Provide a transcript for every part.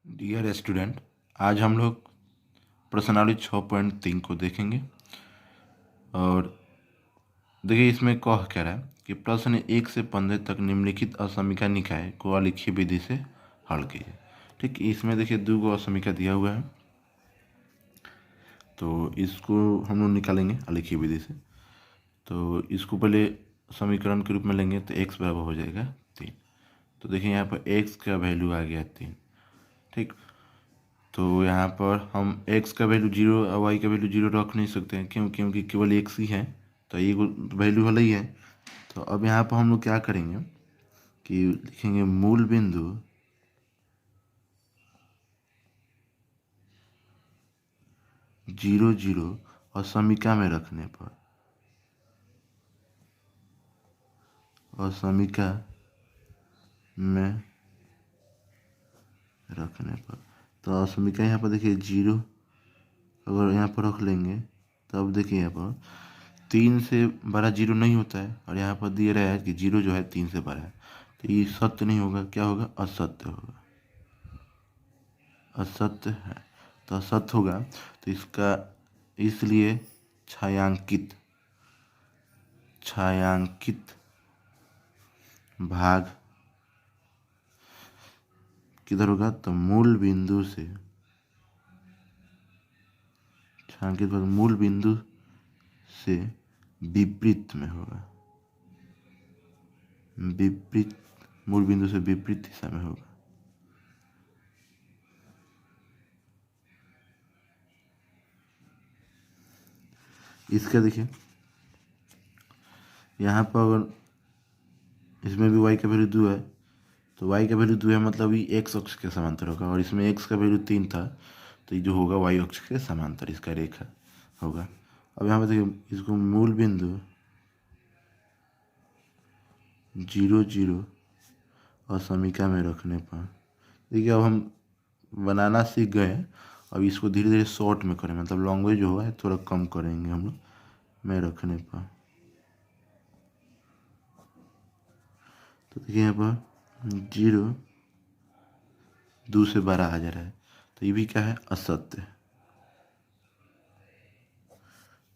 Dear student, आज हम लोग प्रश्नावली 6.3 को देखेंगे। और देखिए इसमें कह क्या रहा है कि प्रश्न 1 से 15 तक निम्नलिखित असमीका निकाय को अलिखीय विधि से हल कीजिए। ठीक, इसमें देखिए 2 असमीका दिया हुआ है, तो इसको हम लोग निकालेंगे अलिखीय विधि से। तो इसको पहले समीकरण के रूप में लेंगे तो x बराबर हो जाएगा 3। तो देखिए यहाँ पर x का वैल्यू आ गया 3। ठीक, तो यहाँ पर हम x का वैल्यू 0 और y का वैल्यू 0 रख नहीं सकते हैं, क्योंकि केवल x ही है, तो ये वैल्यू वाला ही है। तो अब यहाँ पर हम लोग क्या करेंगे कि लिखेंगे मूल बिंदु जीरो जीरो और समीका में रखने पर तो असमीका यहाँ पर देखिए 0 अगर यहाँ पर रख लेंगे तो अब देखिए यहाँ पर 3 से बड़ा 0 नहीं होता है, और यहाँ पर दिया रहा है कि 0 जो है 3 से बड़ा है, तो ये सत्य नहीं होगा, क्या होगा, असत्य होगा, असत्य है। तो असत्य होगा तो इसका इसलिए छायांकित भाग किधर होगा, तो मूल बिंदु से छायांकित भाग मूल बिंदु से विपरीत में होगा, मूल बिंदु से विपरीत दिशा में होगा। इसका देखिए यहाँ पर अगर इसमें भी y का वैल्यू 2 है, तो y का वैल्यू 2 है मतलब ये x अक्ष के समांतर होगा, और इसमें x का वैल्यू 3 था, तो ये जो होगा y अक्ष के समांतर इसका रेखा होगा। अब यहाँ पर देखिए इसको मूल बिंदु 0 0 और समीका में रखने पर देखिए अब हम बनाना सीख गए। अब इसको धीरे धीरे शॉर्ट में करें, मतलब लॉन्ग्वेज जो है थोड़ा कम करेंगे हम लोग में रखने पर। तो देखिए यहाँ पर 0 2 से बड़ा आ जा रहा है, तो ये भी क्या है, असत्य है।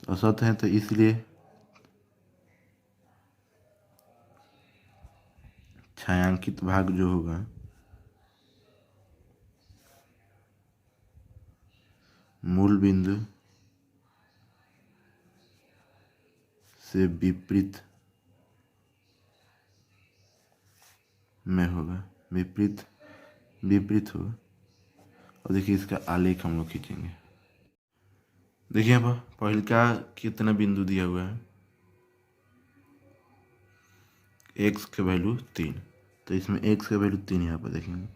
तो असत्य है, तो इसलिए छायांकित भाग जो होगा मूल बिंदु से विपरीत में होगा, विपरीत होगा। और देखिए इसका आलेख हम लोग खींचेंगे। देखिए यहाँ पर पहले का कितना बिंदु दिया हुआ है, x का वैल्यू 3, तो इसमें x का वैल्यू 3 यहाँ पर देखेंगे,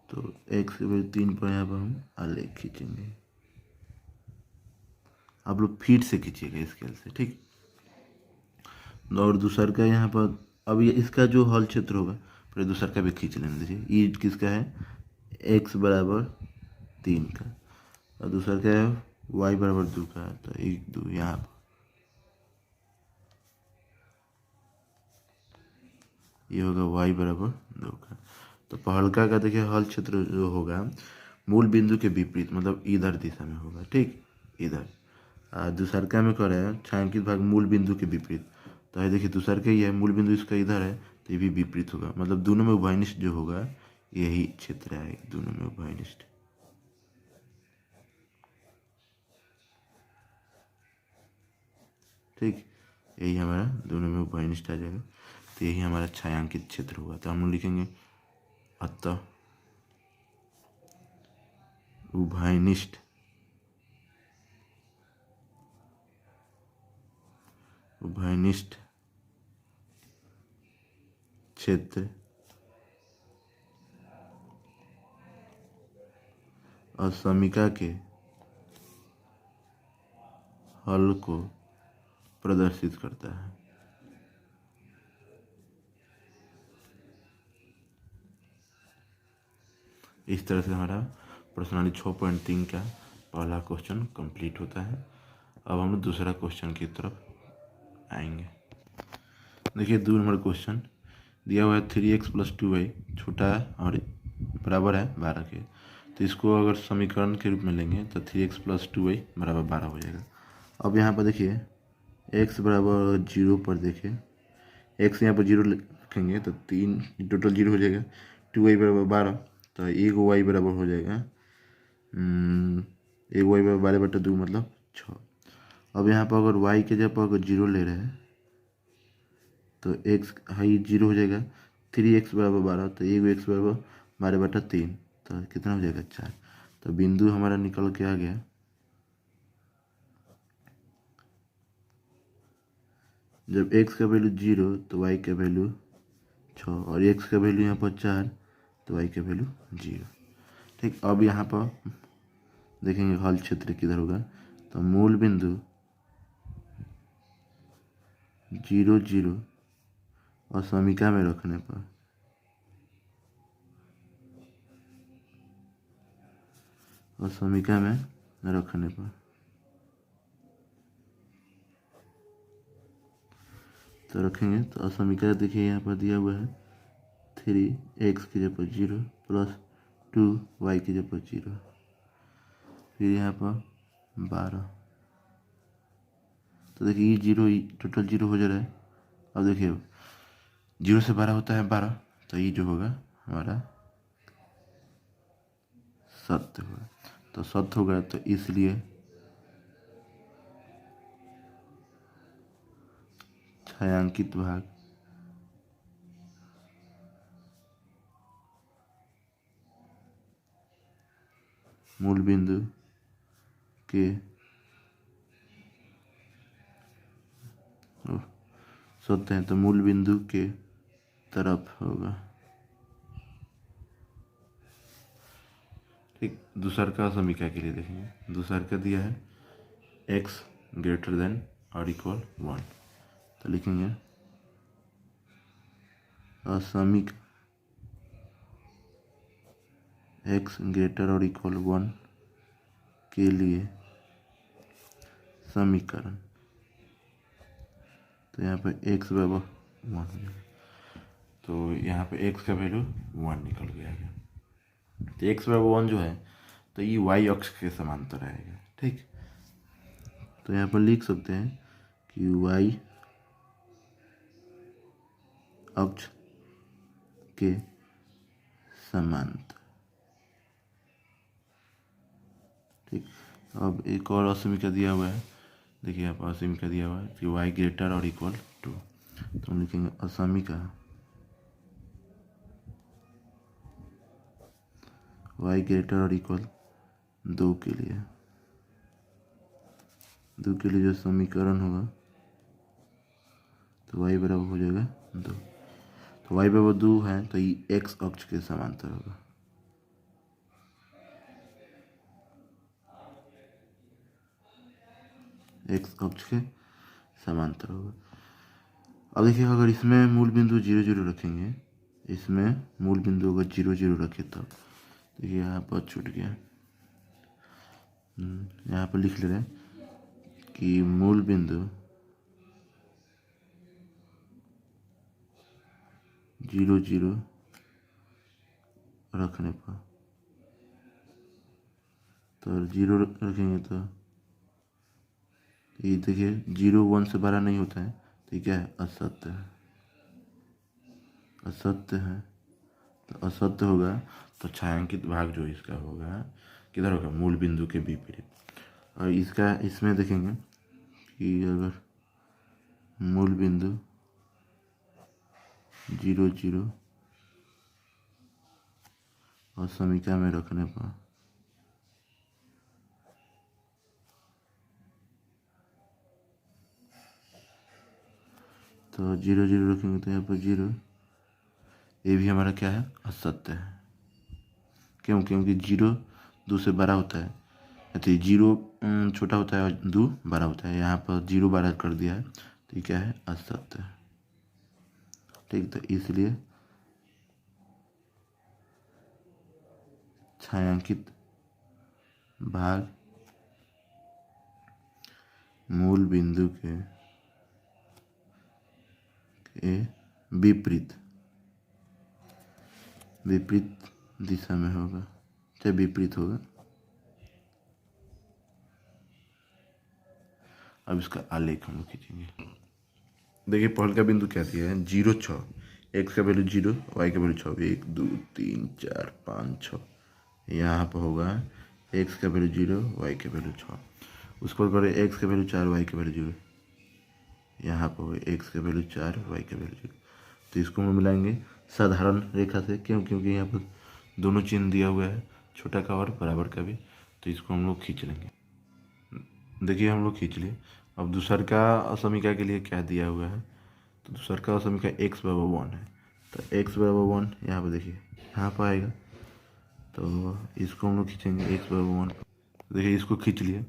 तो x का वैल्यू 3 पर यहाँ पर हम आलेख खींचेंगे। आप लोग फीट से खींचिएगा स्केल से, ठीक। और दूसर का यहाँ पर अब ये इसका जो हल क्षेत्र होगा, फिर दूसर का भी खींच लेने दीजिए। ये किसका है, x बराबर 3 का, और दूसरा क्या है, y बराबर 2 का, तो 1 2 यहाँ पर ये होगा y बराबर 2 का। तो पहलका का देखिए हल क्षेत्र जो होगा मूल बिंदु के विपरीत, मतलब इधर दिशा में होगा, ठीक, इधर। दूसरका में कर रहे हैं छायांकित भाग मूल बिंदु के विपरीत, तो ये देखिए दूसरका ही है, मूल बिंदु इसका इधर है, तो ये भी विपरीत होगा, मतलब दोनों में उभयनिष्ठ जो होगा यही क्षेत्र है, दोनों में उभयनिष्ठ। ठीक, यही हमारा दोनों में उभयनिष्ठ आ जाएगा, तो यही हमारा छायांकित क्षेत्र होगा। तो हम लोग लिखेंगे अतः उभयनिष्ठ क्षेत्र असमीका के हल को प्रदर्शित करता है। इस तरह से हमारा प्रश्नावली 6.3 का पहला क्वेश्चन कंप्लीट होता है। अब हम लोग दूसरा क्वेश्चन की तरफ आएंगे। देखिए 2 नंबर क्वेश्चन दिया हुआ है 3x + 2y छोटा और बराबर है 12 के, तो इसको अगर समीकरण के रूप में लेंगे तो 3x + 2y बराबर 12 हो जाएगा। अब यहाँ पर देखिए x बराबर 0 पर देखिए x यहाँ पर 0 रखेंगे तो 3 टोटल 0 हो जाएगा। 2y बराबर 12 तो एक y बराबर हो जाएगा एक y बराबर 12/2 मतलब 6। अब यहाँ पर अगर y के जगह अगर 0 ले रहे हैं तो x हाई 0 हो जाएगा। 3x बराबर 12 तो एक x बराबर 12/3 तो कितना हो जाएगा 4। तो बिंदु हमारा निकल के आ गया जब x का वैल्यू 0 तो y का वैल्यू 6 और x का वैल्यू यहाँ पर 4 तो y का वैल्यू 0। ठीक, अब यहाँ पर देखेंगे हल क्षेत्र किधर होगा तो मूल बिंदु 0 0 और समीका में रखने पर तो रखेंगे तो असमीका देखिए यहाँ पर दिया हुआ है 3x की जगह पर 0 + 2y की जगह पर 0 फिर यहाँ पर 12 तो देखिए ये 0 टोटल 0 हो जा रहा है। अब देखिए 0 से 12 होता है 12 तो ये जो होगा हमारा सत्य होगा। तो सत्य होगा तो इसलिए छायांकित भाग मूल बिंदु के सत्य है तो मूल बिंदु के तरफ होगा। ठीक, दूसरा समीकरण के लिए देखेंगे। दूसरा दिया है x > 1 तो लिखेंगे असमीक x > 1 के लिए समीकरण तो यहाँ पे x बराबर 1 हो जाएगा। तो यहाँ पे x का वैल्यू 1 निकल गया है। तो x बराबर 1 जो है तो ये y अक्ष के समांतर आएगा। ठीक, तो यहाँ पर लिख सकते हैं कि y अक्ष के समांतर। ठीक, अब एक और असमीका दिया हुआ है। देखिए यहाँ पर असमीका दिया हुआ है कि y > 2 तो हम लिखेंगे असमीका y > 2 के लिए जो समीकरण होगा तो y बराबर हो जाएगा 2। तो y बराबर 2 है तो ये x अक्ष के समांतर होगा। x अक्ष के समांतर होगा। अब देखिए अगर इसमें मूल बिंदु 0 0 रखेंगे, इसमें मूल बिंदु अगर 0 0 रखे तब देखिए यहाँ पर छूट गया। यहाँ पर लिख ले रहे हैं कि मूल बिंदु 0 0 रखने पर तो 0 रखेंगे तो ये देखिए 0 1 से बड़ा नहीं होता है तो क्या है असत्य है। असत्य है तो असत्य होगा तो छायांकित भाग जो इसका होगा किधर होगा मूल बिंदु के विपरीत। और इसका इसमें देखेंगे कि अगर मूल बिंदु 0 0 और समीका में रखने पर तो 0 0 रखेंगे तो यहाँ पर 0 ये भी हमारा क्या है असत्य है। क्यों? क्योंकि 0 2 से बड़ा होता है तो 0 छोटा होता है और 2 बड़ा होता है। यहाँ पर 0 बड़ा कर दिया है तो ये क्या है असत्य है। ठीक, तो इसलिए छायांकित भाग मूल बिंदु के विपरीत दिशा में होगा। चाहे विपरीत होगा। अब इसका आलेख हम लोग खींचेंगे। देखिए पहल का बिंदु क्या दिया है, 0 6, एक्स का वैल्यू 0, वाई का वैल्यू 6, 1 2 3 4 5 6। यहाँ पर होगा एक्स का वैल्यू 0, वाई का वैल्यू 6। उसको करें एक्स का वैल्यू 4, वाई का वैल्यू 0। यहाँ पर होगा एक्स का वैल्यू 4, वाई का वैल्यू 0। तो इसको हम मिलाएंगे साधारण रेखा से, क्योंकि यहाँ पर दोनों चिन्ह दिया हुआ है, छोटा का और बराबर का भी। तो इसको हम लोग खींच लेंगे। देखिए हम लोग खींच लिए। अब दूसरका असमीका के लिए क्या दिया हुआ है, तो दूसरका असमीका x बराबर 1 है। तो x बराबर 1 यहाँ पर देखिए यहाँ पर आएगा, तो इसको हम लोग खींचेंगे x बराबर 1। देखिए इसको खींच लिए।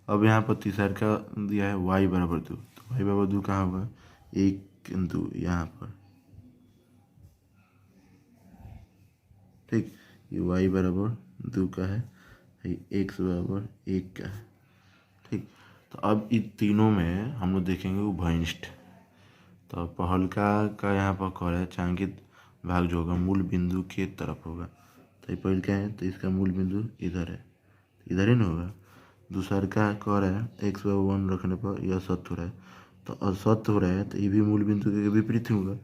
अब यहाँ पर तीसरका दिया है y बराबर 2। तो y बराबर 2 कहाँ होगा, 1 2 यहाँ पर, ठीक। ये y बराबर 2 का है, ये x बराबर 1 का है, ठीक। तो अब इन तीनों में हम लोग देखेंगे उभयनिष्ठ। तो पहलका का यहाँ पर कह रहा है छायांकित भाग जो होगा मूल बिंदु के तरफ होगा। तो ये पहल क्या है, तो इसका मूल बिंदु इधर है, इधर ही ना होगा। दूसर का कह रहा है एक्स बराबर 1 रखने पर यह असत्य हो रहा है। तो असत्य हो रहा है तो ये भी मूल बिंदु के विपरीत ही होगा।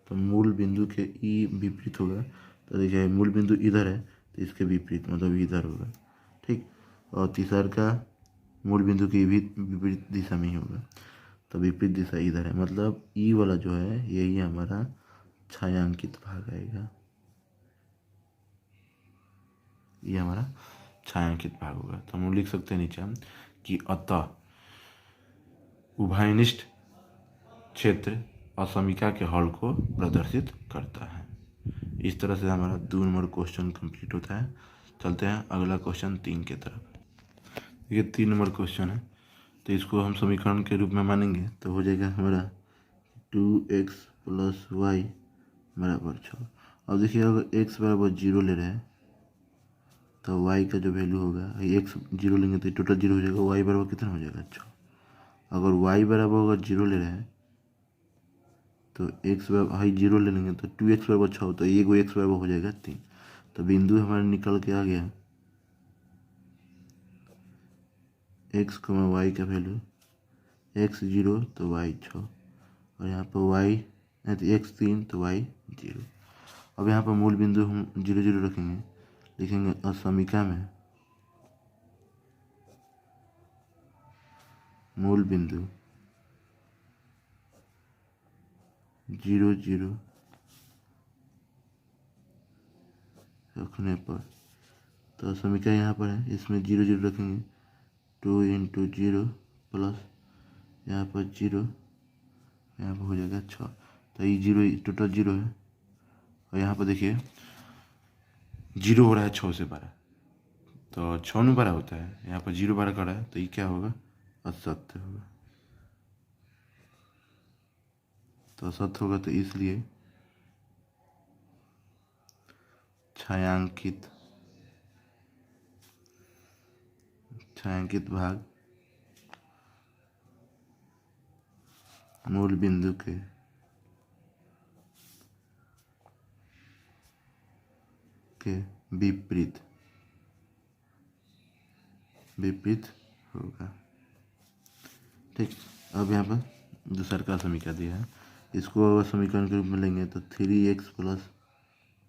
तो मूल बिंदु के ई विपरीत होगा। तो देखिए मूल बिंदु इधर है, तो इसके विपरीत मतलब इधर होगा, ठीक। और तीसर का मूल बिंदु की भी विपरीत दिशा में ही होगा। तो विपरीत दिशा इधर है, मतलब ई वाला जो है यही हमारा छायांकित भाग आएगा, ये हमारा छायांकित भाग होगा। तो हम लिख सकते हैं नीचे कि अतः उभयनिष्ठ क्षेत्र असमीका के हल को प्रदर्शित करता है। इस तरह से हमारा 2 नंबर क्वेश्चन कंप्लीट होता है। चलते हैं अगला क्वेश्चन 3 की तरफ। ये 3 नंबर क्वेश्चन है, तो इसको हम समीकरण के रूप में मानेंगे तो हो जाएगा हमारा 2x + y बराबर 6। अब देखिए अगर x बराबर 0 ले रहे हैं तो y का जो वैल्यू होगा, x 0 लेंगे तो टोटल 0 हो जाएगा, y बराबर कितना हो जाएगा 6। अगर y बराबर अगर 0 ले रहे हैं तो x बराबर 0 ले लेंगे तो 2x बराबर 6, तो ये x बराबर हो जाएगा 3। तो बिंदु हमारा निकल के आ गया x, y का वैल्यू x 0 तो y 6, और यहाँ पर y x 3 तो y 0। अब यहाँ पर मूल बिंदु हम 0 0 रखेंगे, लिखेंगे असमीका में मूल बिंदु 0 0 रखने पर, तो असमीका यहाँ पर है, इसमें 0 0 रखेंगे, 2 × 0 प्लस यहाँ पर 0, यहाँ पर हो जाएगा 6। तो ये 0 टोटल 0 है, और यहाँ पर देखिए 0 हो रहा है 6 से 12, तो 6 में 12 होता है, यहाँ पर 0 12 कर रहा है, तो ये क्या होगा, असत्य होगा। तो असत्य होगा, तो इसलिए छायांकित भाग मूल बिंदु के विपरीत होगा, ठीक। अब यहाँ पर दूसरा का समीकरण दिया है, इसको अगर समीकरण के रूप में लेंगे तो 3x +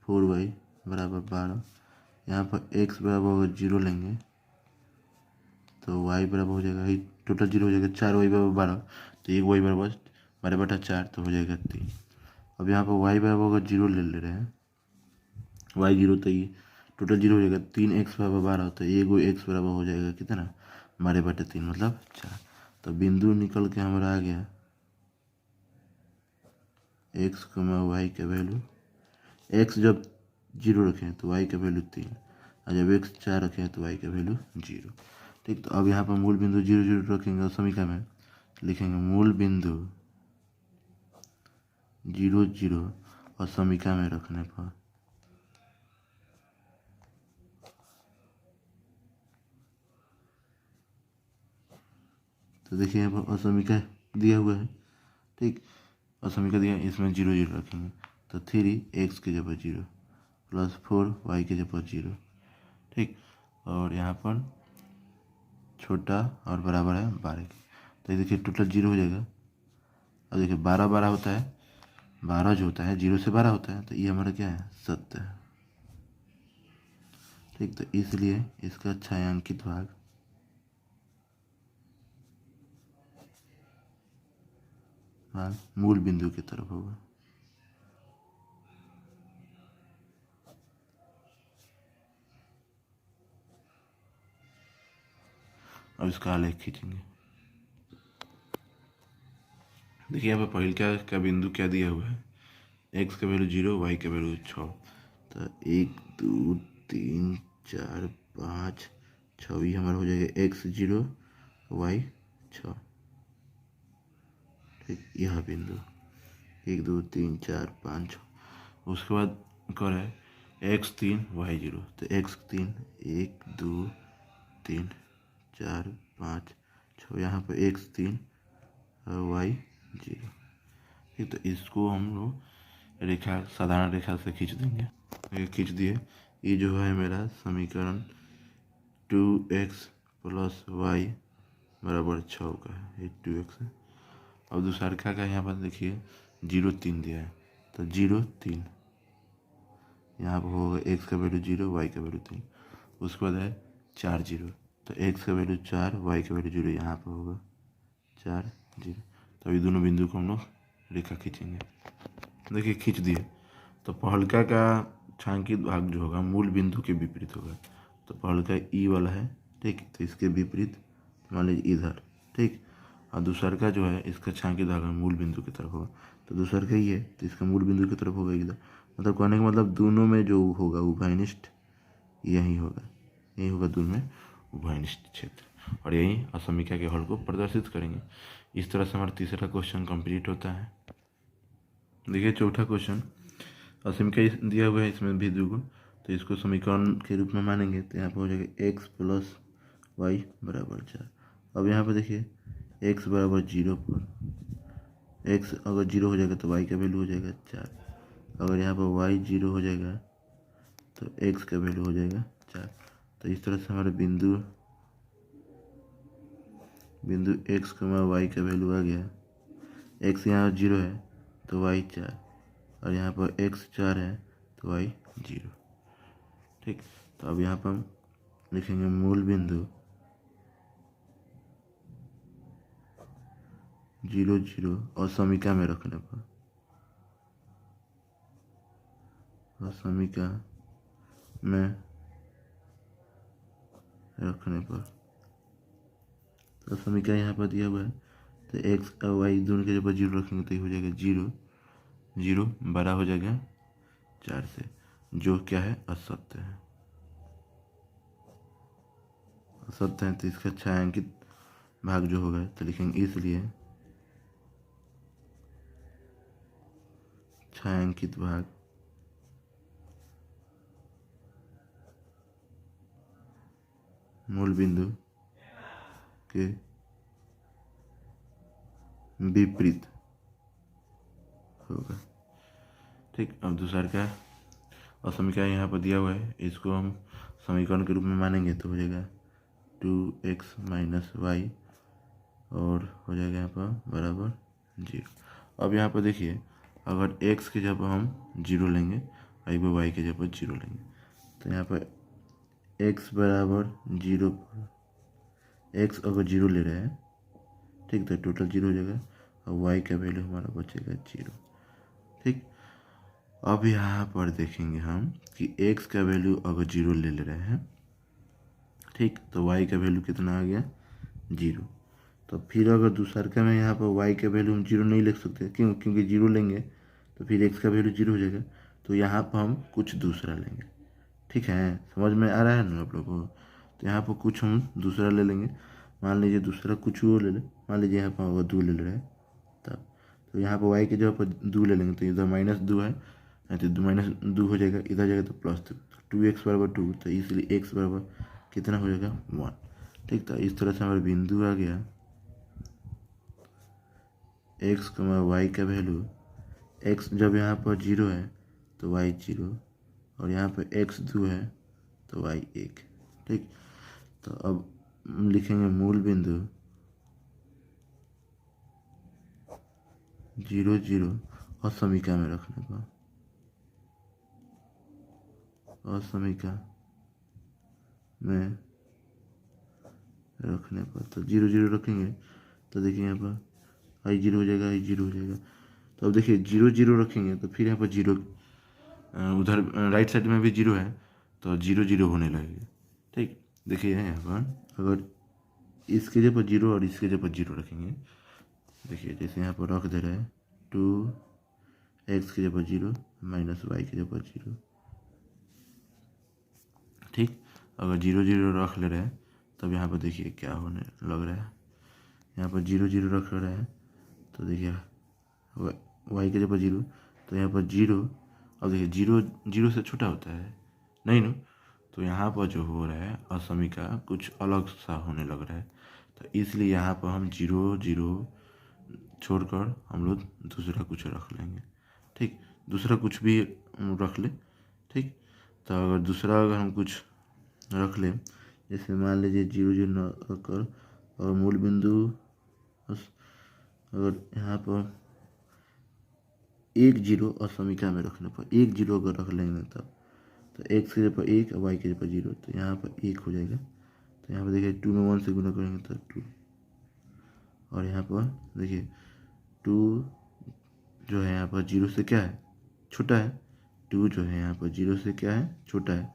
4y बराबर 12। यहाँ पर x बराबर अगर 0 लेंगे तो y बराबर हो जाएगा, टोटल 0 हो जाएगा, 4y बराबर 12, तो 1 y बराबर 12/4, तो हो जाएगा 3। अब यहाँ पर y बराबर अगर 0 ले रहे हैं, y 0, तो ये टोटल 0 हो जाएगा, 3x बराबर 12, तो 1 x बराबर हो जाएगा कितना, 12/3 मतलब 4। तो बिंदु निकल के हमारा आ गया x, y का वैल्यू, x जब 0 रखें तो y का वैल्यू 3, और जब x 4 रखें तो y का वैल्यू 0, ठीक। तो अब यहाँ पर मूल बिंदु 0 0 रखेंगे और समीकरण में लिखेंगे मूल बिंदु 0 0 और समीकरण में रखने पर तो देखिए यहाँ पर असमीका दिया हुआ है, ठीक। असमीका दिया, इसमें 0 0 रखेंगे, तो 3x की जगह 0 + 4y की जगह 0, ठीक। और यहाँ पर छोटा और बराबर है 12 के, तो देखिए टोटल 0 हो जाएगा। अब देखिए 12 12 होता है, 12 जो होता है 0 से 12 होता है, तो ये हमारा क्या है, सत्य है। ठीक, तो इसलिए इसका छायांकित भाग मूल बिंदु की तरफ होगा। अब इसका आलेख खींचेंगे। देखिए यहाँ पर पहले का बिंदु क्या दिया हुआ है, x का वैल्यू 0, y का वैल्यू 6, तो 1 2 3 4 5 6 भी हमारा हो जाएगा x 0 y 6। ठीक, यह बिंदु 1 2 3 4 5 6। उसके बाद कर है x 3 y 0, तो x 3 1 2 3 4 5 6, यहाँ पर x 3 और y 0। ठीक, तो इसको हम लोग रेखा, साधारण रेखा से खींच देंगे। ये खींच दिए। ये जो है मेरा समीकरण 2x प्लस वाई बराबर 6 का है, ये 2x है। अब दूसरा का यहाँ पर देखिए 0 3 दिया है, तो 0 3 यहाँ पर होगा, x का वैल्यू 0 y का वैल्यू 3। उसके बाद है 4 0, तो x का वैल्यू 4 y का वैल्यू 0, यहाँ पर होगा 4 0। तो अभी दोनों बिंदु को हम लोग रेखा खींचेंगे। देखिए खींच दिए, तो पहलका का छायांकित भाग जो होगा मूल बिंदु के विपरीत होगा। तो पहलका ई वाला है, ठीक, तो इसके विपरीत मान लीजिए इधर। ठीक, और दूसरा का जो है इसका छायांकित भाग मूल बिंदु की तरफ होगा। तो दूसरा का ही है, तो इसका मूल बिंदु की तरफ होगा इधर। मतलब कहने का मतलब दोनों में जो होगा उभयनिष्ठ यही होगा, यही होगा दोनों में उभयनिष्ठ क्षेत्र, और यही असमीका के हल को प्रदर्शित करेंगे। इस तरह से हमारा तीसरा क्वेश्चन कंप्लीट होता है। देखिए चौथा क्वेश्चन, असमीका दिया हुआ है, इसमें भी द्विगुण, तो इसको समीकरण के रूप में मानेंगे, तो यहाँ पर हो जाएगा x प्लस वाई बराबर 4। अब यहाँ पर देखिए x बराबर 0 पर x अगर 0 हो जाएगा तो y का वैल्यू हो जाएगा 4। अगर यहाँ पर y 0 हो जाएगा तो x का वैल्यू हो जाएगा 4। तो इस तरह से हमारे बिंदु x y का वैल्यू आ गया। x यहाँ 0 है तो y 4, और यहाँ पर x 4 है तो y 0। ठीक, तो अब यहाँ पर हम लिखेंगे मूल बिंदु 0 0 और समीका में रखने पर, और समीका में रखने पर, तो समीका यहाँ पर दिया हुआ है, तो x और y दोनों के जब 0 रखेंगे तो ये हो जाएगा 0 0 बड़ा हो जाएगा 4 से, जो क्या है, असत्य है। असत्य है तो इसका छायांकित भाग जो होगा तो लिखेंगे, इसलिए छायांकित भाग मूल बिंदु के विपरीत होगा। ठीक, अब दूसरा का और समीकरण यहाँ पर दिया हुआ है, इसको हम समीकरण के रूप में मानेंगे तो हो जाएगा 2x माइनस वाई, और हो जाएगा यहाँ पर बराबर 0। अब यहाँ पर देखिए अगर x के जगह हम 0 लेंगे, y के जगह 0 लेंगे, तो यहाँ पर x बराबर 0 पर x अगर 0 ले रहे हैं, ठीक, तो टोटल 0 हो जाएगा, और y का वैल्यू हमारा बचेगा 0। ठीक, अब यहाँ पर देखेंगे हम कि x का वैल्यू अगर 0 ले रहे हैं, ठीक, तो y का वैल्यू कितना आ गया, 0। तो फिर अगर दूसरा में यहाँ पर y का वैल्यू हम 0 नहीं लिख सकते, क्यों, क्योंकि 0 लेंगे तो फिर x का वैल्यू 0 हो जाएगा, तो यहाँ पर हम कुछ दूसरा लेंगे। ठीक है, समझ में आ रहा है ना आप लोगों को। तो यहाँ पर कुछ हम दूसरा ले लेंगे, मान लीजिए दूसरा कुछ वो ले लें, मान लीजिए यहाँ पर अगर 2 ले रहे हैं तब, तो यहाँ पर y के जगह पर 2 ले लेंगे, तो इधर -2 है, तो -2 हो जाएगा, इधर जाएगा तो +2, 2x बराबर 2, तो इसलिए x बराबर कितना हो जाएगा 1। ठीक, तो इस तरह से हमारा बिंदु आ गया x, y का वैल्यू, x जब यहाँ पर 0 है तो y 0, और यहाँ पर x 2 है तो y 1। ठीक, तो अब लिखेंगे मूल बिंदु 0 0 असमीका में रखने पर, असमीका में रखने पर तो 0 0 रखेंगे तो देखिए यहाँ पर i 0 हो जाएगा, i 0 हो जाएगा। तो अब देखिए 0 0 रखेंगे तो फिर यहाँ पर 0, उधर राइट साइड में भी 0 है तो 0 0 होने लगेगा। ठीक, देखिए यहाँ पर अगर इसके जगह पर 0 और इसके जगह पर 0 रखेंगे, देखिए जैसे यहाँ पर रख दे रहे हैं 2x की जगह पर 0 माइनस y की जगह पर 0। ठीक, अगर 0 0 रख ले रहे हैं तब यहाँ पर देखिए क्या होने लग रहा है, यहाँ पर 0 0 रख रहे हैं तो देखिए y की जगह पर 0 तो यहाँ पर 0। अब देखिए 0 0 से छोटा होता है नहीं ना, तो यहाँ पर जो हो रहा है असमीका कुछ अलग सा होने लग रहा है, तो इसलिए यहाँ पर हम 0 0 छोड़कर हम लोग दूसरा कुछ रख लेंगे। ठीक, दूसरा कुछ भी रख ले। ठीक, तो अगर दूसरा अगर हम कुछ रख लें, जैसे मान लीजिए 0 0 रखकर और मूल बिंदु अगर यहाँ पर 1 0 असमीका में रखने पर 1 0 अगर रख लेंगे तब तो x की जगह पर 1 और y की जगह पर 0, तो यहाँ पर 1 हो जाएगा। तो यहाँ पर देखिए 2 में 1 से गुना करेंगे तो 2, और यहाँ पर देखिए 2 जो है यहाँ पर 0 से क्या है छोटा है, 2 जो है यहाँ पर 0 से क्या है छोटा है।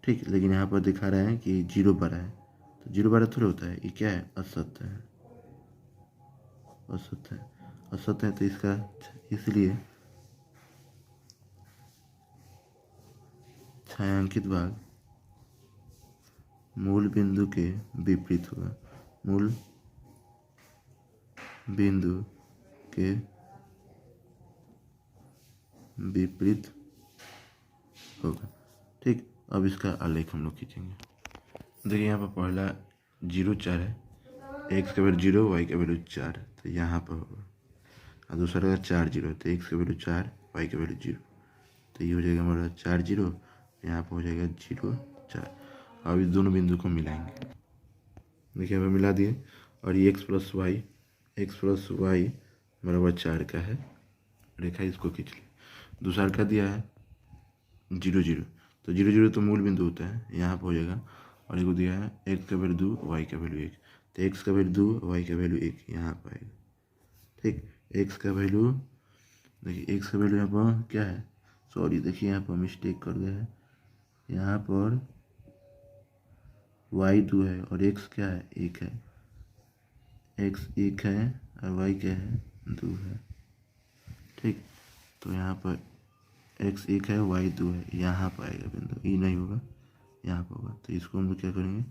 ठीक, लेकिन यहाँ पर दिखा रहा है कि 0 बड़ा है, तो 0 बड़ा थोड़ा होता है, ये क्या है असत्य है, असत्य है, असत्य है। तो इसका इसलिए छायांकित भाग मूल बिंदु के विपरीत होगा, मूल बिंदु के विपरीत होगा। ठीक, अब इसका आलेख हम लोग खींचेंगे। देखिए यहाँ पर पहला 0 4 है, x का वैल्यू 0 y का वैल्यू 4, तो यहाँ पर होगा। और दूसरा का 4 0 है तो x का वैल्यू 4 y का वैल्यू 0, तो ये हो जाएगा हमारा 4 0, यहाँ पर हो जाएगा 0 4। अब इस दोनों बिंदु को मिलाएंगे। देखिए यहाँ पर मिला दिए और ये x प्लस वाई बराबर 4 का है रेखा, इसको खींच लिया। दूसरा का दिया है 0 0, तो 0 0 तो मूल बिंदु होता है, यहाँ पर हो जाएगा। और एक को दिया है x का वैल्यू 2 y का वैल्यू 1, तो x का वैल्यू 2 y का वैल्यू 1 यहाँ पर आएगा। ठीक, x का वैल्यू देखिए, x का वैल्यू यहाँ पर क्या है, सॉरी देखिए यहाँ पर मिस्टेक कर गए हैं, यहाँ पर y 2 है और x क्या है 1 है, x 1 है और y क्या है 2 है। ठीक, तो यहाँ पर x 1 है y 2 है, यहाँ पर आएगा बिंदु, ये नहीं होगा यहाँ पर होगा। तो इसको हम लोग क्या करेंगे,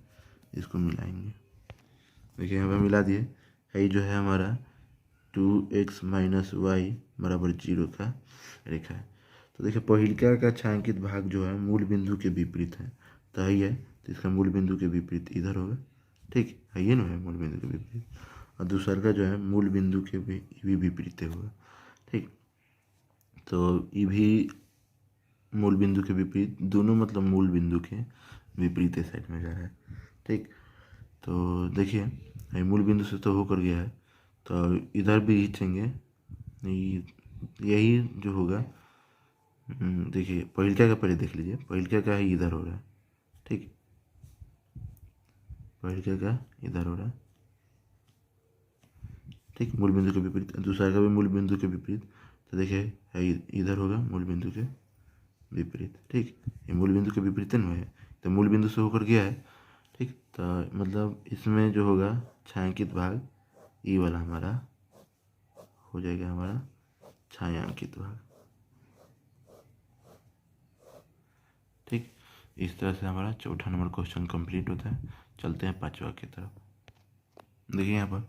इसको मिलाएंगे। देखिए यहाँ पर मिला दिए है, जो है हमारा 2x माइनस वाई बराबर 0 का रेखा है। तो देखिए पहिलका का छायांकित भाग जो है मूल बिंदु के विपरीत है, तो यही है, तो इसका मूल बिंदु के विपरीत इधर होगा। ठीक है, ये ना है मूल बिंदु के विपरीत, और दूसरा का जो है मूल बिंदु के भी विपरीत होगा। ठीक, तो ये भी मूल बिंदु के विपरीत, दोनों मतलब मूल बिंदु के विपरीत साइड में जा रहा है। ठीक, तो देखिए मूल बिंदु से तो होकर गया है, तो इधर भी खींचेंगे, यही जो होगा। देखिए पहिलका का पहले देख लीजिए, पहिलका का ही इधर हो रहा है। ठीक, पहिलका का इधर हो रहा है। ठीक, मूल बिंदु के विपरीत, दूसरा का भी मूल बिंदु के विपरीत, तो देखिए इधर होगा मूल बिंदु के विपरीत। ठीक, ये मूल बिंदु के विपरीत में है, तो मूल बिंदु से होकर गया है। ठीक, तो मतलब इसमें जो होगा छायांकित भाग ये वाला हमारा हो जाएगा, हमारा छायांकित भाग। ठीक, इस तरह से हमारा चौथा नंबर क्वेश्चन कंप्लीट होता है। चलते हैं पांचवा की तरफ। देखिए यहाँ पर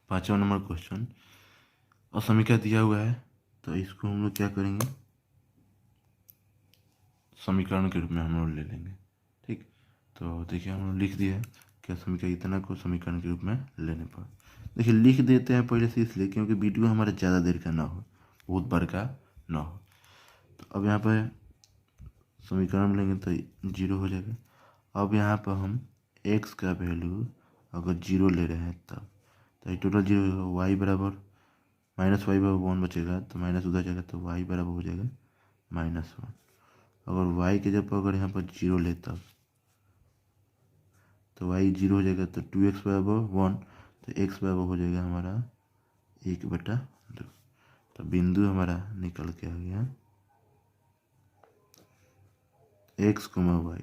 पांचवा नंबर क्वेश्चन असमीका दिया हुआ है, तो इसको हम लोग क्या करेंगे, समीकरण के रूप में हम लोग ले लेंगे। ठीक, तो देखिए हम लोग लिख दिए कि असमीका इतना को समीकरण के रूप में लेने पर, देखिए लिख देते हैं पहले से इसलिए क्योंकि वीडियो हमारा ज़्यादा देर का ना हो, बहुत बड़का ना हो। तो अब यहाँ पर समीकरण में लेंगे तो 0 हो जाएगा, अब यहाँ पर हम x का वैल्यू अगर 0 ले रहे हैं तब तो ये टोटल 0 होगा। y बराबर -y/1 बचेगा तो माइनस उधर जाएगा तो y बराबर हो जाएगा -1। अगर y के जब अगर यहाँ पर 0 ले तब तो y 0 हो जाएगा तो 2x बराबर 1 तो x बराबर हो जाएगा हमारा 1/2। तो बिंदु हमारा निकल के आ गया x, y।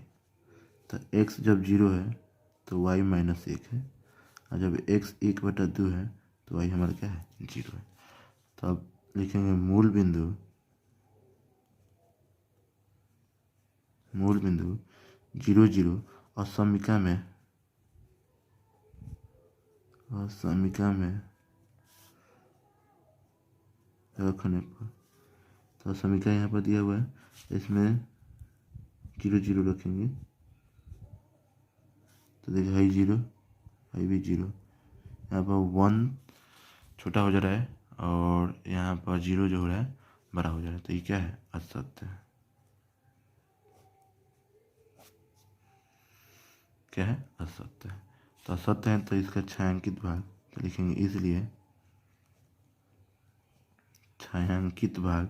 तो x जब 0 है तो y -1 है, और जब x 1/2 है तो y हमारा क्या है 0 है। तो अब लिखेंगे मूल बिंदु 0, 0 और समीकरण में रखने पर, तो समीकरण यहाँ पर दिया हुआ है, इसमें 0, 0 रखेंगे तो देखिए हाई 0, हाई भी 0, यहाँ पर 1 छोटा हो जा रहा है और यहाँ पर 0 जो हो रहा है बड़ा हो जा रहा है। तो ये क्या है असत्य है। क्या है असत्य है। तो असत्य है तो इसका छायांकित भाग तो लिखेंगे, इसलिए छायांकित भाग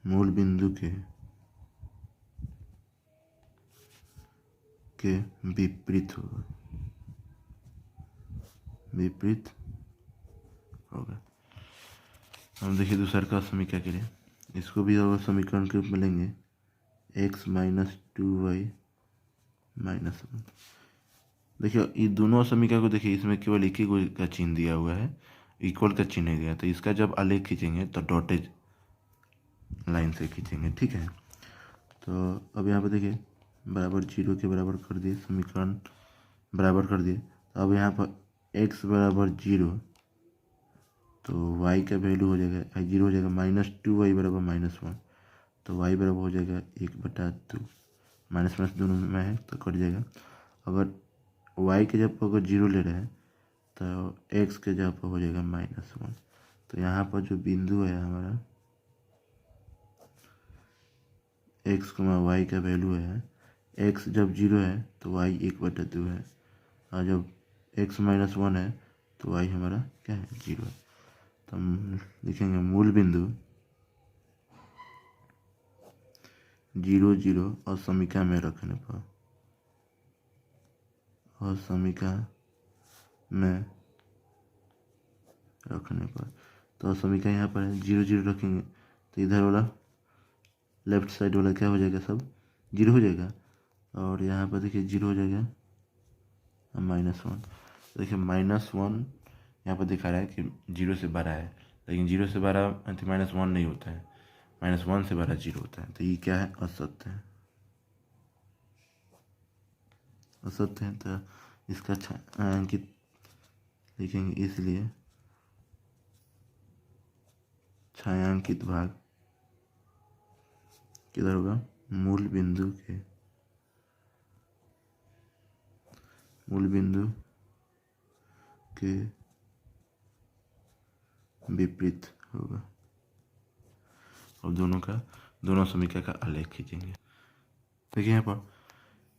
मूल बिंदु के विपरीत होगा। हम देखिए दूसरा का समीकरण के लिए इसको भी अगर समीकरण के रूप में लेंगे x - 2y -1। देखिए ये दोनों समीकरण को देखिए, इसमें केवल एक ही का चिन्ह दिया हुआ है, इक्वल का चिन्ह नहीं दिया। तो इसका जब आलेख खींचेंगे तो डॉटेज लाइन से खींचेंगे, ठीक है। तो अब यहाँ पर देखिए बराबर 0 के बराबर कर दिए, समीकरण बराबर कर दिए। तो अब यहाँ पर x बराबर 0 तो y का वैल्यू हो जाएगा 0 हो जाएगा -2y बराबर -1। तो y बराबर हो जाएगा 1/2, माइनस दोनों में है तो कट जाएगा। अगर y के जब अगर 0 ले रहे हैं तो x के जगह पर हो जाएगा -1। तो यहाँ पर जो बिंदु है हमारा x, y का वैल्यू है, x जब 0 है तो y 1/2 है, और जब x -1 है तो y हमारा क्या है 0 है। तो हम लिखेंगे मूल बिंदु 0, 0 और समीकरण में रखने पर, तो समीकरण यहाँ पर है 0, 0 रखेंगे तो इधर वाला लेफ्ट साइड वाला क्या हो जाएगा, सब 0 हो जाएगा, और यहाँ पर देखिए 0 हो जाएगा -1। देखिए -1 यहाँ पर दिखा रहा है कि 0 से बड़ा है, लेकिन 0 से बड़ा -1 नहीं होता है, -1 से बड़ा 0 होता है। तो ये क्या है असत्य है, असत्य है। तो इसका छायांकित लिखेंगे, इसलिए छायांकित भाग किधर होगा, मूल बिंदु के विपरीत होगा। और दोनों समीकरण का आलेख खींचेंगे। देखिए यहाँ पर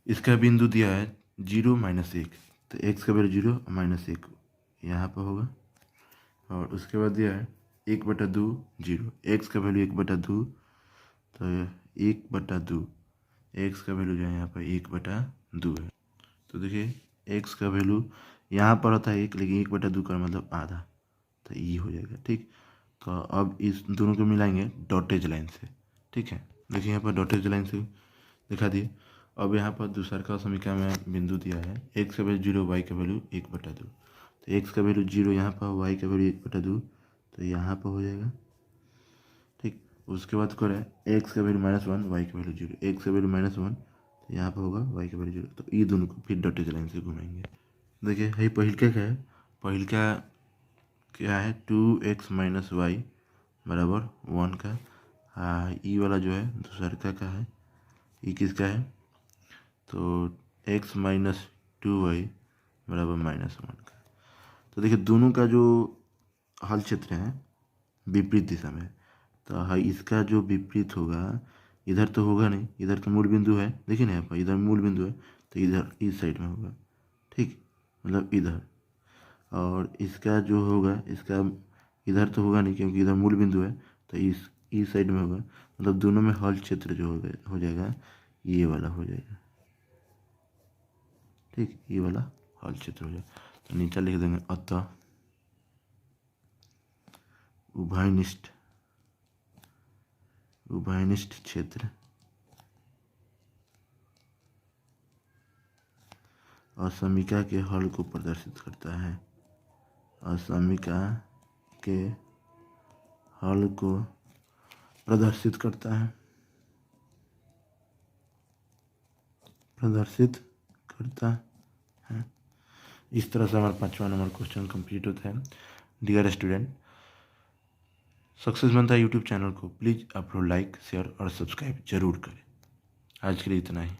इसका बिंदु दिया है 0, -1, तो x का वैल्यू 0 -1 यहाँ पर होगा, और उसके बाद दिया है 1/2 0, x का वैल्यू 1/2, तो 1/2 x का वैल्यू जो है यहाँ पर 1/2 है। तो देखिए x का वैल्यू यहाँ पर होता है 1, लेकिन 1/2 का मतलब आधा, तो ये हो जाएगा, ठीक। तो अब इस दोनों को मिलाएंगे डॉटेज लाइन से, ठीक है। देखिए यहाँ पर डॉटेज लाइन से दिखा दिए। अब यहाँ पर दूसरा का समीकरण में बिंदु दिया है x का वैल्यू 0, y का वैल्यू 1/2, तो x का वैल्यू 0 यहाँ पर, y का वैल्यू 1/2, तो यहाँ पर हो जाएगा, ठीक। उसके बाद करें x का वैल्यू -1, y का वैल्यू 0, x का वैल्यू -1 तो यहाँ पर होगा, y का वैल्यू 0। तो ये दोनों को फिर डॉटेज लाइन से घुमाएंगे। देखिए ये पहिलका क्या है, पहिलका क्या है 2x - y बराबर 1 का, ई वाला जो है दूसरा का है, ये किसका है, तो x - 2y बराबर -1 का। तो देखिए दोनों का जो हल क्षेत्र है विपरीत दिशा में, तो इसका जो विपरीत होगा इधर तो होगा नहीं, इधर तो मूल बिंदु है, देखिए ना यहाँ पर इधर मूल बिंदु है तो इधर इस साइड में होगा, ठीक, मतलब इधर। और इसका जो होगा, इसका इधर तो होगा नहीं क्योंकि इधर मूल बिंदु है, तो इस साइड में होगा, मतलब दोनों में हल क्षेत्र जो हो जाएगा ये वाला हो जाएगा, ठीक, ये वाला हल क्षेत्र हो जाएगा। तो नीचे लिख देंगे अतः उभयनिष्ठ क्षेत्र असमीका के हल को प्रदर्शित करता है, असमीका के हल को प्रदर्शित करता है, इस तरह से हमारा 5वां नंबर क्वेश्चन कंप्लीट होता है। डियर स्टूडेंट, सक्सेस बनता है यूट्यूब चैनल को प्लीज़ आप लोग लाइक, शेयर और सब्सक्राइब जरूर करें। आज के लिए इतना ही।